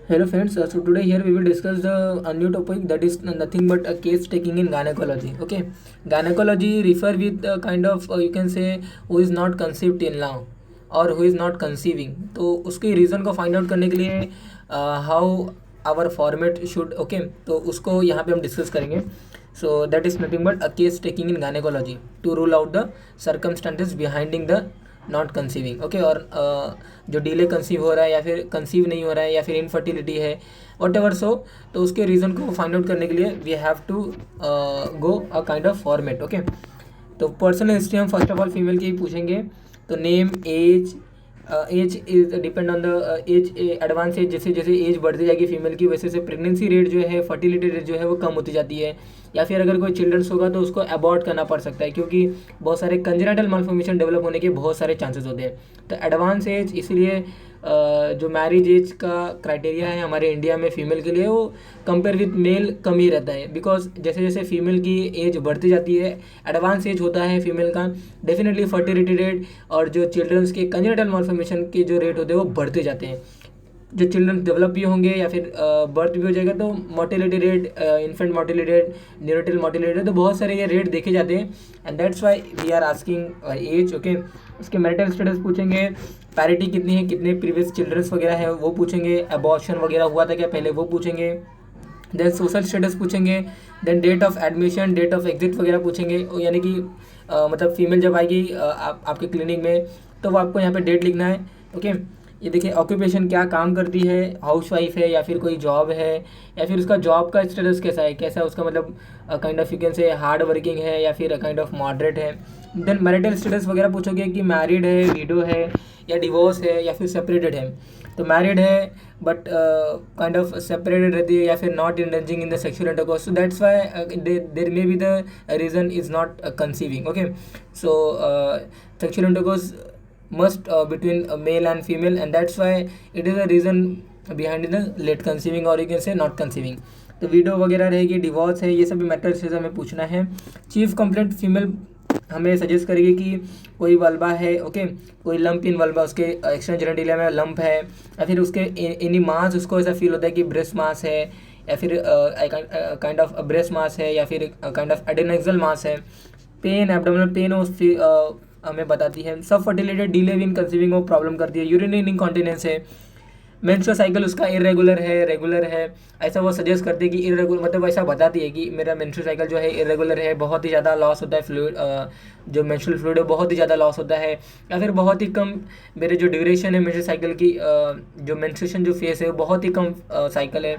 Hello friends, so today here we will discuss a new topic that is nothing but a case taking in gynecology. Okay, gynecology refer with kind of you can say who is not conceived till now और who is not conceiving. तो उसके reason को find out करने के लिए how our format should okay तो उसको यहाँ पे हम डिस्कस करेंगे. So that is nothing but a case taking in gynaecology to rule out the circumstances behinding the not conceiving. Okay, और जो डिले कंसीव हो रहा है या फिर कंसीव नहीं हो रहा है या फिर इनफर्टिलिटी है वट एवर सो, तो उसके रीज़न को फाइंड आउट करने के लिए we have to go a kind of format. Okay, तो पर्सनल हिस्ट्री हम फर्स्ट ऑफ ऑल फीमेल की ही पूछेंगे. तो name, age, age is depend on the age, advance age. जैसे जैसे एज बढ़ती जाएगी फीमेल की वैसे से प्रेगनेंसी रेट जो है, फर्टिलिटी रेट जो है वो कम होती जाती है. या फिर अगर कोई चिल्ड्रंस होगा तो उसको अबॉर्ट करना पड़ सकता है क्योंकि बहुत सारे कंजेनिटल मालफॉर्मेशन डेवलप होने के बहुत सारे चांसेस होते हैं. तो एडवांस एज इसलिए जो मैरिज एज का क्राइटेरिया है हमारे इंडिया में फीमेल के लिए वो कंपेयर विथ मेल कम ही रहता है. बिकॉज जैसे जैसे फीमेल की एज बढ़ती जाती है, एडवांस एज होता है फीमेल का, डेफिनेटली फर्टिलिटी रेट और जो चिल्ड्रंस के कंजेनिटल मालफॉर्मेशन के जो रेट होते हैं वो बढ़ते जाते हैं. जो चिल्ड्रन डेवलप भी होंगे या फिर बर्थ भी हो जाएगा तो mortality rate, infant mortality rate, neonatal mortality rate, तो बहुत सारे ये रेट देखे जाते हैं. And that's why we are asking age. Okay, उसके मैरिटल स्टेटस पूछेंगे, पैरिटी कितनी है, कितने प्रीवियस चिल्ड्रंस वगैरह है वो पूछेंगे, अबॉर्शन वगैरह हुआ था क्या पहले वो पूछेंगे. देन सोशल स्टेटस पूछेंगे. Then date of admission, date of exit वगैरह पूछेंगे. यानी कि मतलब फीमेल जब आएगी आपके क्लिनिक में तो वो आपको यहाँ पे डेट लिखना है. ओके, ये देखिए ऑक्यूपेशन क्या काम करती है, हाउसवाइफ है या फिर कोई जॉब है, या फिर उसका जॉब का स्टेटस कैसा है, कैसा है उसका मतलब kind of you can say hard working है या फिर काइंड ऑफ मॉडरेट है. देन मैरिटल स्टेटस वगैरह पूछोगे कि मैरिड है, विडो है या डिवोर्स है या फिर सेपरेटेड है. तो मैरिड है बट काइंड ऑफ सेपरेटेड रहती है या फिर not indulging in the sexual intercourse, so that's why there may be the reason is not conceiving. Okay, so sexual intercourse must between a male and female, and that's why it is a reason behind the late conceiving or you can say not conceiving. तो video वगैरह रहेगी, divorce है, ये सभी matter से हमें पूछना है. चीफ कंप्लेंट फीमेल हमें सजेस्ट करेगी कि कोई वल्बा है, ओके, कोई लंप इन वल्बा, उसके एक्सटर्नल जेनिटलिया में लंप है या फिर उसके एनी मास, उसको ऐसा फील होता है कि ब्रेस्ट मास है या फिर काइंड ऑफ ब्रेस्ट मास है या फिर काइंड ऑफ एडेनेक्सल मास है. पेन, एब्डोमिनल पेन हो हमें बताती है. सब फर्टिलिटी, डिले इन कंसीविंग वो प्रॉब्लम करती है. यूरिनरी इनकॉन्टिनेंस है. मेंस्ट्रुअल साइकिल उसका इरेगुलर है, रेगुलर है, ऐसा वो सजेस्ट करती है कि इरेगुलर मतलब ऐसा बताती है कि मेरा मेंस्ट्रुअल साइकिल जो है इरेगुलर है, बहुत ही ज़्यादा लॉस होता है फ्लूइड, जो मेंस्ट्रुअल फ्लूइड है बहुत ही ज़्यादा लॉस होता है, या फिर बहुत ही कम मेरे जो ड्यूरेशन है मेंस्ट्रुअल साइकिल की, जो मेंस्ट्रुएशन जो फेस है वो बहुत ही कम साइकिल है.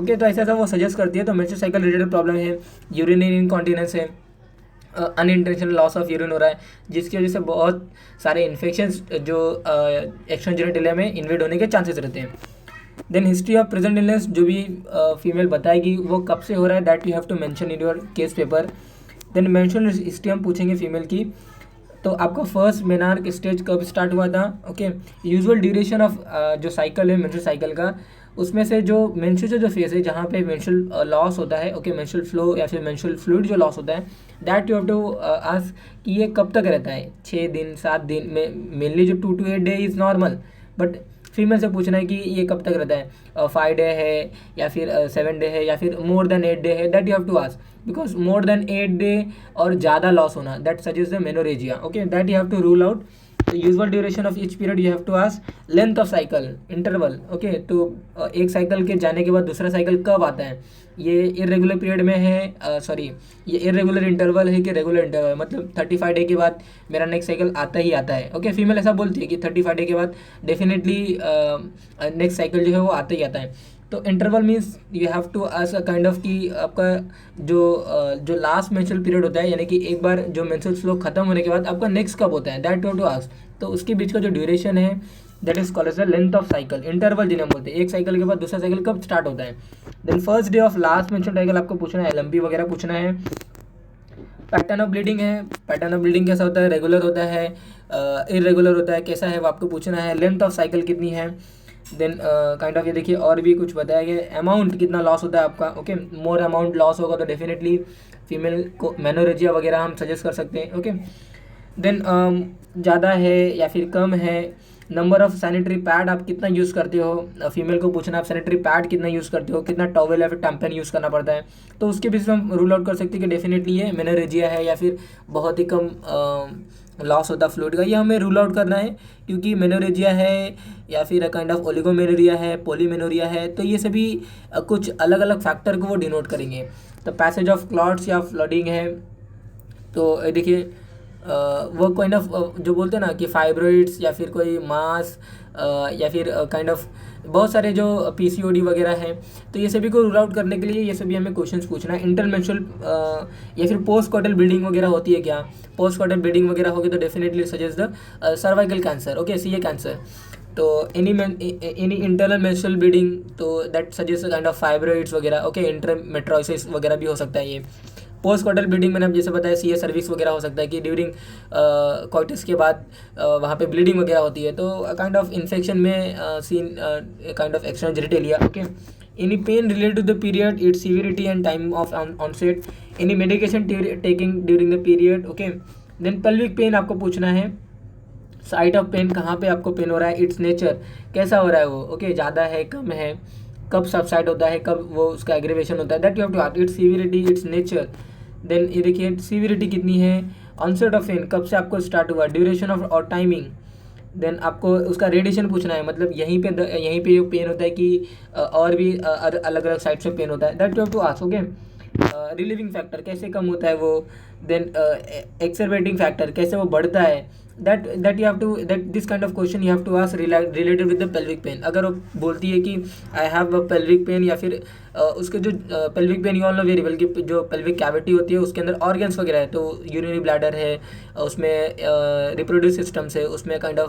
ओके, तो ऐसा ऐसा वो सजेस्ट करती है. तो मेंस्ट्रुअल साइकिल रिलेटेड प्रॉब्लम है, यूरिनरी इनकॉन्टिनेंस है, अनइंटेंशनल लॉस ऑफ यूरिन हो रहा है जिसकी वजह से बहुत सारे इन्फेक्शंस जो एक्सटर्नल जेनिटलिया में इन्वेड होने के चांसेस रहते हैं. Then history of present illness जो भी फीमेल बताएगी वो कब से हो रहा है, that you have to mention in your case paper. Then mention history हम पूछेंगे फीमेल की. तो आपका फर्स्ट मेनार्क स्टेज कब स्टार्ट हुआ था. ओके, यूजुअल ड्यूरेशन ऑफ जो साइकिल है मेंस्ट्रुअल साइकिल का, उसमें से जो मेंस्ट्रुअल जो फेज है जहाँ पे मेंस्ट्रुअल लॉस होता है, ओके, मेंस्ट्रुअल फ्लो या फिर मेंस्ट्रुअल फ्लूइड जो लॉस होता है, that you have to ask कि ये कब तक रहता है. 6 दिन 7 दिन में, मेनली जो 2 to 8 day is normal, but female से पूछना है कि ये कब तक रहता है, 5 डे है या फिर 7 डे है या फिर मोर देन 8 डे है, that you have to ask. Because more than 8 day और ज़्यादा लॉस होना, that suggest the menorrhagia. Okay, that you have to rule out. तो usual duration of each period you have to ask. Length of cycle, interval. Okay, तो एक cycle के जाने के बाद दूसरा साइकिल कब आता है, ये इरेगुलर पीरियड में है, सॉरी ये इरेगुलर इंटरवल है कि रेगुलर इंटरवल, मतलब 35 डे के बाद मेरा नेक्स्ट साइकिल आता ही आता है. ओके, फीमेल ऐसा बोलती है कि 35 डे के बाद डेफिनेटली नेक्स्ट साइकिल जो है वो आता ही आता है. तो interval means you have to ask a kind of कि आपका जो लास्ट मेंस्ट्रुअल पीरियड होता है, यानी कि एक बार जो मेंस्ट्रुअल फ्लो खत्म होने के बाद आपका नेक्स्ट कब होता है, that you have to ask. तो उसके बीच का जो ड्यूरेशन है that is called as the length of cycle, interval जिन्हें हम बोलते हैं. एक साइकिल के बाद दूसरा साइकिल कब स्टार्ट होता है. Then first day of last menstrual cycle आपको पूछना है, एलएमपी वगैरह पूछना है. पैटर्न ऑफ ब्लीडिंग है, पैटर्न ऑफ ब्लीडिंग कैसा होता है, रेगुलर होता है, इरेगुलर होता है, कैसा है वो आपको पूछना है. लेंथ ऑफ साइकिल कितनी है. देन काइंड ऑफ ये देखिए और भी कुछ बताया गया, अमाउंट कितना लॉस होता है आपका. ओके, मोर अमाउंट लॉस होगा तो डेफिनेटली फीमेल को मेनोरेजिया वगैरह हम सजेस्ट कर सकते हैं. ओके, देन ज़्यादा है या फिर कम है नंबर ऑफ सैनिटरी पैड आप कितना यूज़ करते हो, फीमेल को पूछना आप सैनिटरी पैड कितना यूज़ करते हो, कितना टॉवेल या फिर टैम्पन यूज़ करना पड़ता है। तो उसके बेसिस पे हम रूल आउट कर सकते हैं कि डेफिनेटली ये मेनोरेजिया है या फिर बहुत ही कम लॉस होता फ्लूइड का, ये हमें रूल आउट करना है। क्योंकि मेनोरेजिया है या फिर काइंड ऑफ ओलिगोमेनोरिया है, पॉलीमेनोरिया है, तो ये सभी कुछ अलग अलग फैक्टर को वो डिनोट करेंगे। तो पैसेज ऑफ क्लॉट्स या फ्लडिंग है, तो देखिए वो काइंड ऑफ जो बोलते हैं ना कि फाइब्रोइड्स या फिर कोई मास या फिर काइंड ऑफ बहुत सारे जो पीसीओडी वगैरह हैं, तो ये सभी को रूल आउट करने के लिए ये सभी हमें क्वेश्चंस पूछना है। इंटरमेंस्ट्रुअल या फिर पोस्ट कॉटल ब्लीडिंग वगैरह होती है क्या, पोस्ट कॉटल ब्लीडिंग वगैरह होगी तो definitely suggest the cervical cancer, okay, CA cancer. तो एनी इंटरनल मेंस्ट्रुअल ब्लीडिंग, तो that suggest kind of fibroids वगैरह, ओके, इंटरमेट्रोसिस वगैरह भी हो सकता है ये। पोस्ट कॉटल ब्लीडिंग मैंने अब जैसे बताया सीए सर्विक्स वगैरह हो सकता है कि ड्यूरिंग कॉइटस के बाद वहाँ पे ब्लीडिंग वगैरह होती है, तो काइंड ऑफ इन्फेक्शन में seen kind of external genitalia, okay. Any pain related to the period, its severity and time of onset, any medication taking during the period, okay. Then pelvic pain आपको पूछना है, site of pen, कहाँ पे आपको pen हो रहा है, it's nature, कैसा हो रहा है वो, ओके, ज़्यादा है, कम है, कब सबसाइड होता है, कब वो उसका एग्रीवेशन होता है, that you have to ask, its severity, its nature. Then ये देखिए सीवियरिटी कितनी है, ऑनसेट ऑफ पेन, कब से आपको स्टार्ट हुआ, ड्यूरेशन ऑफ और टाइमिंग। देन आपको उसका रेडिएशन पूछना है, मतलब यहीं पे जो पेन होता है कि और भी अलग अलग साइड से पेन होता है, that you have to ask, okay. Relieving factor, कैसे कम होता है वो। देन एक्सेलरेटिंग फैक्टर, कैसे वो बढ़ता है, that you have to that this kind of question you have to ask related with the pelvic pain। अगर वो बोलती है कि I have a pelvic pain या फिर उसके जो pelvic pain you all know very well कि जो pelvic cavity होती है उसके अंदर organs वगैरह है, तो urinary bladder है, उसमें reproductive system है, उसमें kind of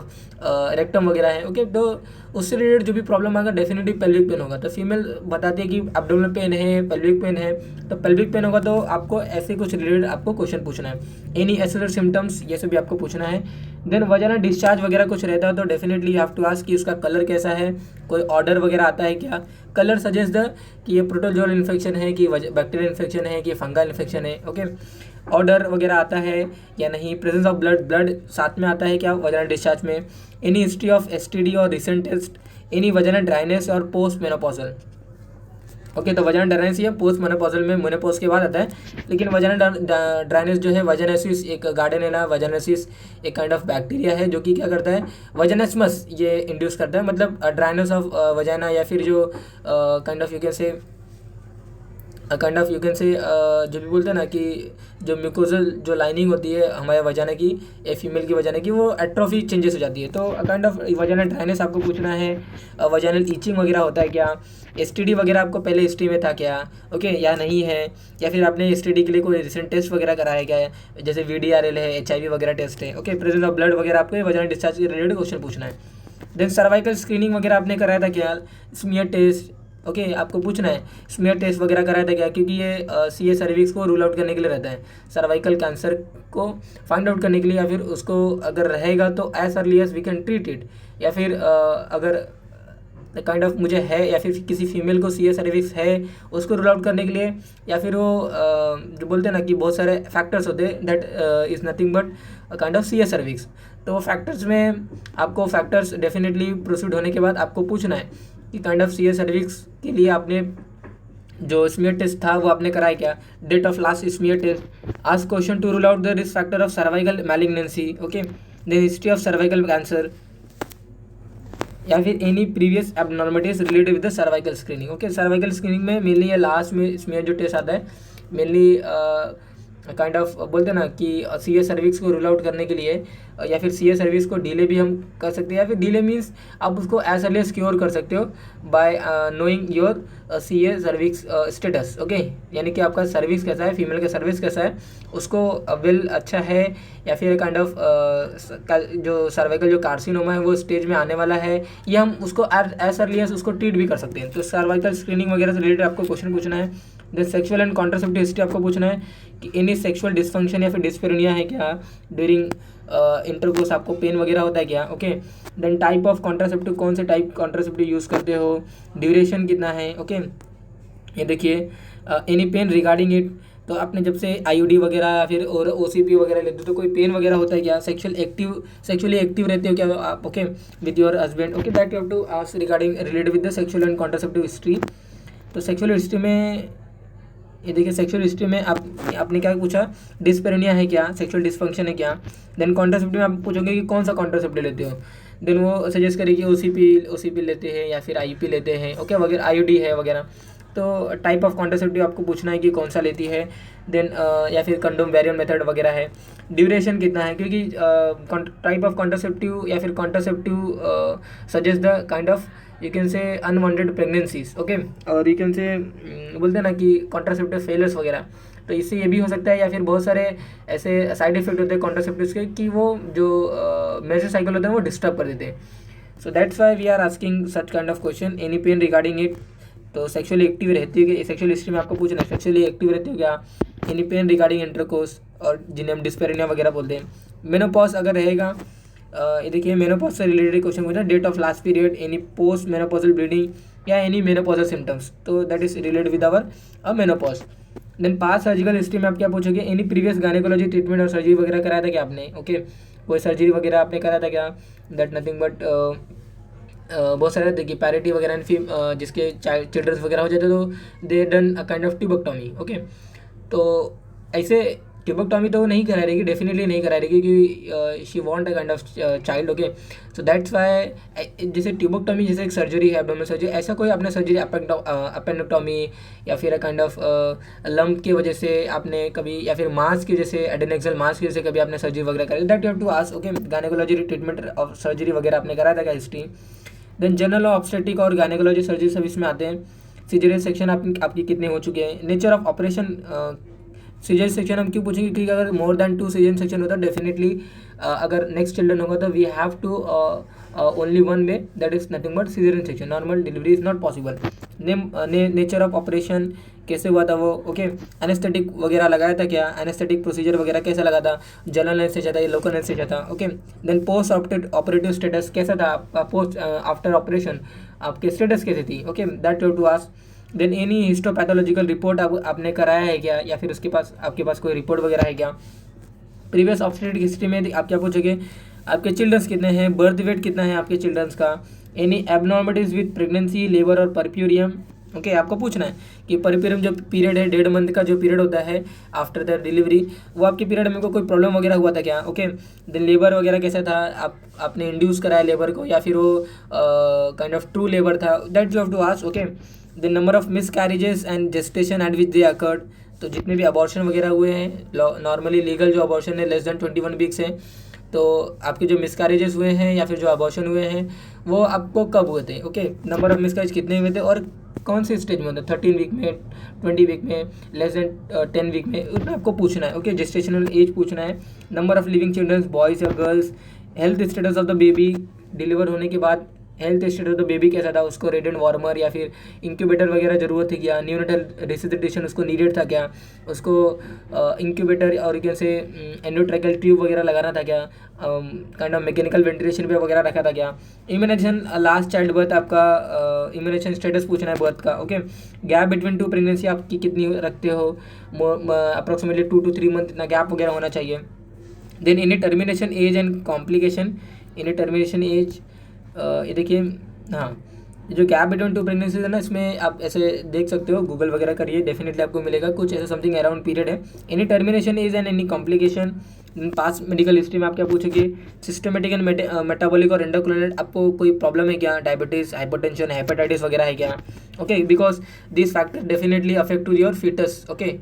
rectum वगैरह है, ओके। तो उससे रिलेटेड जो भी प्रॉब्लम आएगा डेफिनेटली पेल्विक पेन होगा। तो फीमेल बताती है कि एब्डोमिनल पेन है, पेल्विक पेन है, तो पेल्विक पेन होगा तो आपको ऐसे कुछ रिलेटेड आपको क्वेश्चन पूछना है। एनी एसिलर सिम्टम्स, ये सब भी आपको पूछना है। देन वजाइनल डिस्चार्ज वगैरह कुछ रहता है तो definitely you have to ask कि उसका कलर कैसा है, कोई ऑर्डर वगैरह आता है क्या, कलर सजेस्ट द कि ये प्रोटोजोअल इन्फेक्शन है कि बैक्टीरियल इन्फेक्शन है कि फंगल इन्फेक्शन है, ओके। ऑर्डर वगैरह आता है या नहीं, प्रेजेंस ऑफ ब्लड साथ में आता है क्या वजाइनल डिस्चार्ज में, एनी हिस्ट्री ऑफ एसटीडी और recent test, any vaginal dryness और पोस्ट मेनोपॉजल, ओके। तो वजाइनल ड्राइनेस ये पोस्ट मेनोपॉजल में मेनोपॉज के बाद आता है, लेकिन वजाइनल ड्राइनेस जो है वजाइनेसिस एक गार्डेनेला वजाइनेसिस एक काइंड ऑफ बैक्टीरिया है जो कि क्या करता है, वजाइनेस्मस ये इंड्यूस करता है, मतलब ड्राइनेस ऑफ वजाइना या फिर जो kind of you can say जो भी बोलते हैं ना कि जो म्यूकोजल जो लाइनिंग होती है हमारे वजाना की या फीमेल की वजाना की वो एट्रोफी चेंजेस हो जाती है, तो काइंड ऑफ वजानल ड्राइनेस आपको पूछना है। वजानल ईचिंग वगैरह होता है क्या, एसटीडी वगैरह आपको पहले हिस्ट्री में था क्या, ओके, या नहीं है, या फिर आपने एसटीडी के लिए कोई रिसेंट टेस्ट वगैरह कराया क्या है, जैसे वीडीआरएल है, एचआईवी वगैरह टेस्ट है, ओके। प्रेजेंस ऑफ ब्लड वगैरह आपको वजानल डिस्चार्ज के रिलेटेड क्वेश्चन पूछना है। देन सर्वाइकल स्क्रीनिंग वगैरह आपने कराया था क्या, स्मीयर टेस्ट, ओके, आपको पूछना है स्मीयर टेस्ट वगैरह कराया था क्या, क्योंकि ये सीए सर्विक्स को रूल आउट करने के लिए रहता है, सर्वाइकल कैंसर को फाइंड आउट करने के लिए, या फिर उसको अगर रहेगा तो as early as we can treat it, या फिर अगर काइंड ऑफ मुझे है या फिर किसी फीमेल को सीए सर्विक्स है उसको रूल आउट करने के लिए, या फिर वो जो बोलते हैं ना कि बहुत सारे फैक्टर्स होते हैं that is nothing but kind of CA cervix, तो वो फैक्टर्स में आपको फैक्टर्स डेफिनेटली प्रोसीड होने के बाद आपको पूछना है कि काइंड ऑफ सीए सर्विक्स के लिए आपने जो स्मीयर टेस्ट था वो आपने कराया क्या, date of last smear test, ask question to rule out the risk factor of cervical malignancy, okay. Then history of cervical cancer, या फिर any previous abnormalities related with the cervical screening, okay. Cervical screening में mainly ये last में smear जो test आता है mainly kind of बोलते हैं ना कि सीए सर्विक्स को रूल आउट करने के लिए, या फिर सीए सर्विक्स को डिले भी हम कर सकते हैं, या फिर डिले मीन्स आप उसको एज अर्ली एज क्योर कर सकते हो bye knowing your CA cervix status, okay. यानी कि आपका सर्विक्स कैसा है, फीमेल का सर्विक्स कैसा है, उसको वेल अच्छा है, या फिर काइंड ऑफ जो सर्वाइकल जो कार्सिनोमा है वो स्टेज में आने वाला है, या हम उसको एज अर्ली एज उसको ट्रीट भी कर सकते हैं। तो सर्वाइकल स्क्रीनिंग वगैरह से रिलेटेड आपको क्वेश्चन पूछना है। Then sexual and contraceptive history आपको पूछना है कि एनी सेक्सुअल डिसफंक्शन या फिर डिस्पेरिनिया है क्या, ड्यूरिंग इंटरकोर्स आपको पेन वगैरह होता है क्या, okay. Then type of contraceptive, कौन से टाइप कॉन्ट्रासेप्टिव यूज़ करते हो, ड्यूरेशन कितना है, ओके। ये देखिए एनी पेन रिगार्डिंग इट, तो आपने जब से आईयूडी वगैरह या फिर और ओसीपी वगैरह लेते हो तो कोई पेन वगैरह होता है क्या, सेक्सुअली एक्टिव रहते हो क्या आप, okay, with your husband, okay, that you have to ask regarding related with the sexual and contraceptive history. तो सेक्सुअल हिस्ट्री में ये देखिए, सेक्सुअल हिस्ट्री में आपने क्या पूछा, डिस्पेरेनिया है क्या, सेक्सुअल डिसफंक्शन है क्या। देन कॉन्ट्रासेप्टिव में आप पूछोगे कि कौन सा कॉन्ट्रासेप्टिव लेते हो, देन वो सजेस्ट करेगी ओसीपी लेते हैं या फिर आईयूपी लेते हैं, ओके, वगैरह आईयूडी है वगैरह। तो टाइप ऑफ कॉन्ट्रासेप्टिव आपको पूछना है कि कौन सा लेती है। देन या फिर कंडोम वेरिएंट मेथड वगैरह है, ड्यूरेशन कितना है, क्योंकि टाइप ऑफ कॉन्ट्रासेप्टिव या फिर contraceptive suggest the kind of you can say unwanted pregnancies, okay, और यू कैन से बोलते हैं ना कि कॉन्ट्रासेप्टिव फेलर्स वगैरह। तो इससे ये भी हो सकता है, या फिर बहुत सारे ऐसे साइड इफेक्ट होते हैं कॉन्ट्रासेप्टिव्स के कि वो जो मेंस्ट्रुअल साइकिल होता है वो डिस्टर्ब कर देते हैं। So that's why we are asking such kind of question, any pain regarding it. तो सेक्सुअली एक्टिव रहती है कि सेक्सुअल हिस्ट्री में आपको पूछना है सेक्सुअली एक्टिव रहती हो क्या, एनी पेन रिगार्डिंग इंटरकोर्स, और जिन्हें हम डिस्पेरेनिया वगैरह बोलते हैं। मेनोपॉज अगर रहेगा, ये देखिए मेनोपॉज से रिलेटेड क्वेश्चन पूछना, date of last period, any post menopausal bleeding या एनी मेनोपॉजल सिम्टम्स, तो that is related with our menopause. Then past surgical history में आप क्या पूछोगे, एनी प्रीवियस गायनेकोलॉजी ट्रीटमेंट और सर्जरी वगैरह कराया था क्या आपने, ओके, कोई सर्जरी वगैरह आपने कराया था क्या, दैट नथिंग बट बहुत सारे देखिए पैरिटी वगैरह जिसके चिल्ड्रंस वगैरह हो जाते तो दे done a kind of tubectomy, okay. तो ऐसे ट्यूबेक्टोमी तो नहीं करा रहेगी, डेफिनेटली नहीं करा रहेगी क्योंकि she want a kind of child, okay. So that's Y जैसे ट्यूबेक्टोमी जैसे एक सर्जरी है, एब्डोमिनल सर्जरी, ऐसा कोई आपने सर्जरी अपेंडेक्टोमी या फिर अ काइंड ऑफ लंप की वजह से आपने कभी, या फिर मास की जैसे एडेनेक्सल मास की वजह से कभी आपने सर्जरी वगैरह करी, that you have to ask, okay. Gynaecology treatment और सर्जरी वगैरह आपने कराया था क्या हिस्ट्री। देन जनरल ऑब्स्टेटिक और गायनेकोलॉजी सर्जरी सर्विस में आते हैं, सिजेरियन सेक्शन आपकी कितने हो चुके हैं, nature of operation. Caesarean section हम क्यों पूछेंगे, क्योंकि अगर मोर देन 2 सिजेरियन सेक्शन होता है डेफिनेटली अगर नेक्स्ट चिल्ड्रन होगा तो we have to only one way, that is nothing but caesarean section, normal delivery is not possible. Nature of operation कैसे हुआ था वो, ओके। एनेस्थेटिक वगैरह लगाया था क्या, एनेस्थेटिक प्रोसीजर वगैरह कैसा लगा था, जनरल एनेस्थेसिया था या लोकल एनेस्थेसिया था, okay. Then post operative status कैसा था आपका, पोस्ट आफ्टर ऑपरेशन आपके स्टेटस कैसे थी, okay, that you to ask. Then any histopathological report आपने कराया है क्या, या फिर उसके पास आपके पास कोई रिपोर्ट वगैरह है क्या। प्रीवियस ऑब्स्टेट्रिक हिस्ट्री में आप क्या पूछोगे, आपके चिल्ड्रंस कितने हैं, बर्थ वेट कितना है आपके चिल्ड्रंस का, any abnormalities with pregnancy, labour और परप्यूरियम, ओके। आपको पूछना है कि परप्यूरियम जो पीरियड है 1.5 मंथ का जो पीरियड होता है आफ्टर द डिलीवरी, वो आपके पीरियड में कोई प्रॉब्लम वगैरह हुआ था क्या, ओके। देन लेबर वगैरह कैसा था, आपने इंड्यूस कराया लेबर को या फिर वो काइंड ऑफ ट्रू लेबर था, that you have to ask, okay. The number of miscarriages and gestation at which they occurred, तो जितने भी अबॉर्शन वगैरह हुए हैं, नॉर्मली लीगल जो अबॉर्शन है लेस देन 21 वीक्स है, तो आपके जो मिसकैरेजेस हुए हैं या फिर जो अबॉर्शन हुए हैं वो आपको कब हुए थे, ओके। नंबर ऑफ मिसकैरेज कितने हुए थे और कौन से स्टेज में होता है, 13 वीक में, 20 वीक में, लेस देन 10 वीक में, उतना आपको पूछना है, ओके। जेस्टेशनल एज पूछना है, number of living childrens boys या girls, health status of the baby, deliver होने के बाद health status of the baby कैसा था, उसको रेडिएंट वार्मर या फिर इंक्यूबेटर वगैरह ज़रूरत थी क्या, न्यूनेटल रिससिटेशन उसको नीडेड था क्या, उसको इंक्यूबेटर और कैसे एंडोट्रैकियल ट्यूब वगैरह लगाना था क्या, काइंड ऑफ मैकेनिकल वेंटिलेशन पे वगैरह रखा था क्या। इम्यूनाइजेशन लास्ट चाइल्ड बर्थ आपका इम्यूनाइजेशन स्टेटस पूछना है बर्थ का, ओके। गैप बिटवीन 2 प्रेगनेंसी आपकी कितनी रखते हो, अप्रॉक्सीमेटली 2 to 3 मंथ इतना गैप वगैरह होना चाहिए। देन इन्हीं टर्मिनेशन एज एंड कॉम्प्लिकेशन, इन्हीं टर्मिनेशन एज, ये देखिए, हाँ, जो गैप बिटवीन 2 प्रेगनेंसीज है ना, इसमें आप ऐसे देख सकते हो, गूगल वगैरह करिए, डेफिनेटली आपको मिलेगा, कुछ ऐसा समथिंग अराउंड पीरियड है। Any termination is and any complication. Pass medical history में आप क्या पूछेंगे, सिस्टमेटिक एंड मेटाबॉलिक और एंडोक्राइनल, आपको कोई प्रॉब्लम है क्या, डायबिटीज़, हाइपरटेंशन, हेपेटाइटिस वगैरह है क्या, okay, because this factor definitely affect to your foetus, okay.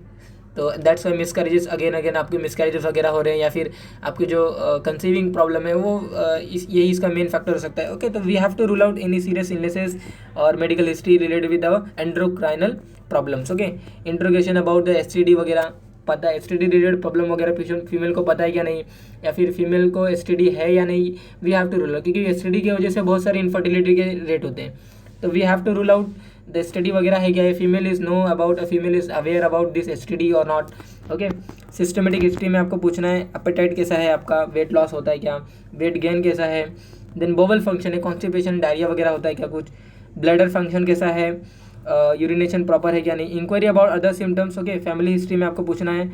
तो दैट्स वाई मिसकैरेजेस अगेन आपके मिसकैरेजेस वगैरह हो रहे हैं, या फिर आपकी जो कंसीविंग प्रॉब्लम है वो यही इसका मेन फैक्टर हो सकता है, ओके। तो we have to rule out any serious illnesses और medical history related with our endocrinal problems, okay. Interrogation about the STD वगैरह पता है, एसटीडी रिलेटेड प्रॉब्लम वगैरह फीमेल को पता है क्या नहीं, या फिर फीमेल को एसटीडी है या नहीं, we have to rule out, क्योंकि एसटीडी की वजह से बहुत सारे इनफर्टिलिटी के रेट होते हैं, तो we have to rule out the study वगैरह है क्या, female is know about, female is aware about this STD और नॉट, ओके। सिस्टमेटिक हिस्ट्री में आपको पूछना है एपेटाइट कैसा है आपका, वेट लॉस होता है क्या, वेट गेन कैसा है, देन बोवल फंक्शन है, कॉन्स्टिपेशन, डायरिया वगैरह होता है क्या कुछ, ब्लैडर फंक्शन कैसा है, यूरिनेशन प्रॉपर है क्या नहीं, inquiry about other symptoms, okay, family history में आपको पूछना है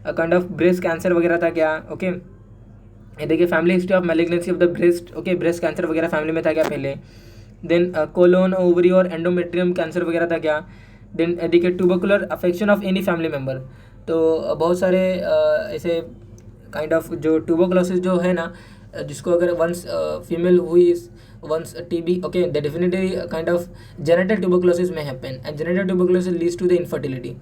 काइंड ऑफ ब्रेस्ट कैंसर वगैरह था क्या, ओके, ये देखिए family history of malignancy of the breast, okay, breast cancer वगैरह फैमिली में था क्या पहले, देन कोलोन ओवरी और एंडोमेट्रियम कैंसर वगैरह था क्या, देन देखिए tubercular affection of any family member, तो बहुत सारे ऐसे काइंड ऑफ जो ट्यूबरकुलोसिस जो है ना, जिसको अगर वंस फीमेल हुई once TB, okay, the definitely kind of genital tuberculosis में happen and genital tuberculosis leads to the infertility.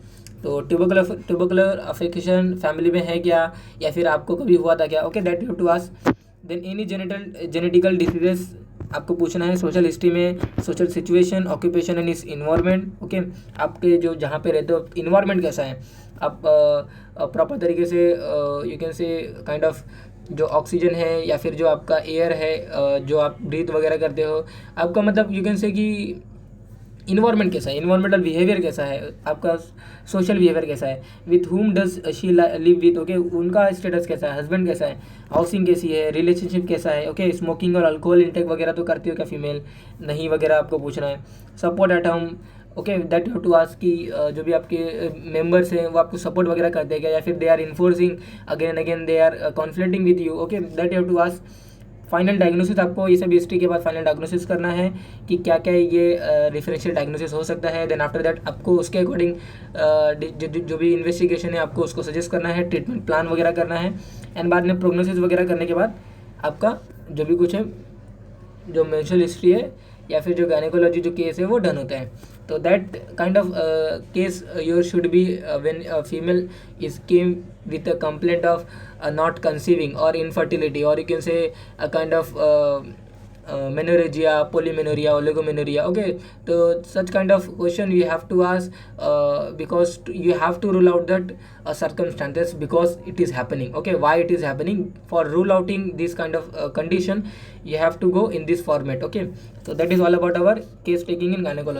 तो ट्यूबरकुलर अफेक्शन फैमिली में है क्या, या फिर आपको कभी हुआ था क्या, okay, that you have to ask. Then any genetical diseases आपको पूछना है सोशल हिस्ट्री में, सोशल सिचुएशन, ऑक्यूपेशन एंड इस इन्वायरमेंट, ओके, आपके जो जहाँ पे रहते हो इन्वायरमेंट कैसा है, आप प्रॉपर तरीके से you can say kind of जो ऑक्सीजन है या फिर जो आपका एयर है जो आप ब्रीथ वगैरह करते हो, आपका मतलब यू कैन से कि इन्वायरमेंट कैसा है, इन्वायरमेंटल बिहेवियर कैसा है, आपका सोशल बिहेवियर कैसा है, with whom does she live with, okay, उनका स्टेटस कैसा है, हस्बैंड कैसा है, हाउसिंग कैसी है, रिलेशनशिप कैसा है, ओके, स्मोकिंग और अल्कोहल इंटेक वगैरह तो करती हो क्या फीमेल, नहीं वगैरह आपको पूछना है। Support at home, okay, that you have to ask कि जो भी आपके मेंबर्स हैं वो आपको सपोर्ट वगैरह करते हैं क्या, या फिर they are enforcing again and again, they are conflicting with you, okay, that you have to ask. Final diagnosis, आपको ये सब हिस्ट्री के बाद फाइनल डायग्नोसिस करना है कि क्या क्या ये डिफरेंशियल डायग्नोसिस हो सकता है। देन आफ्टर दैट आपको उसके अकॉर्डिंग जो भी इन्वेस्टिगेशन है आपको उसको सजेस्ट करना है, ट्रीटमेंट प्लान वगैरह करना है, एंड बाद में प्रोग्नोसिस वगैरह करने के बाद आपका जो भी कुछ है, जो मेंस्ट्रुअल हिस्ट्री है या फिर जो गायनेकोलॉजी जो केस है वो डन होता है। तो that kind of case your should be when female is came with a complaint of not conceiving or infertility, or you can say a kind of menorrhagia, polymenorrhea, oligomenorrhea, okay, so such kind of question you have to ask because you have to rule out that circumstances because it is happening, okay, why it is happening. For rule outing this kind of condition you have to go in this format, okay. So that is all about our case taking in gynecology.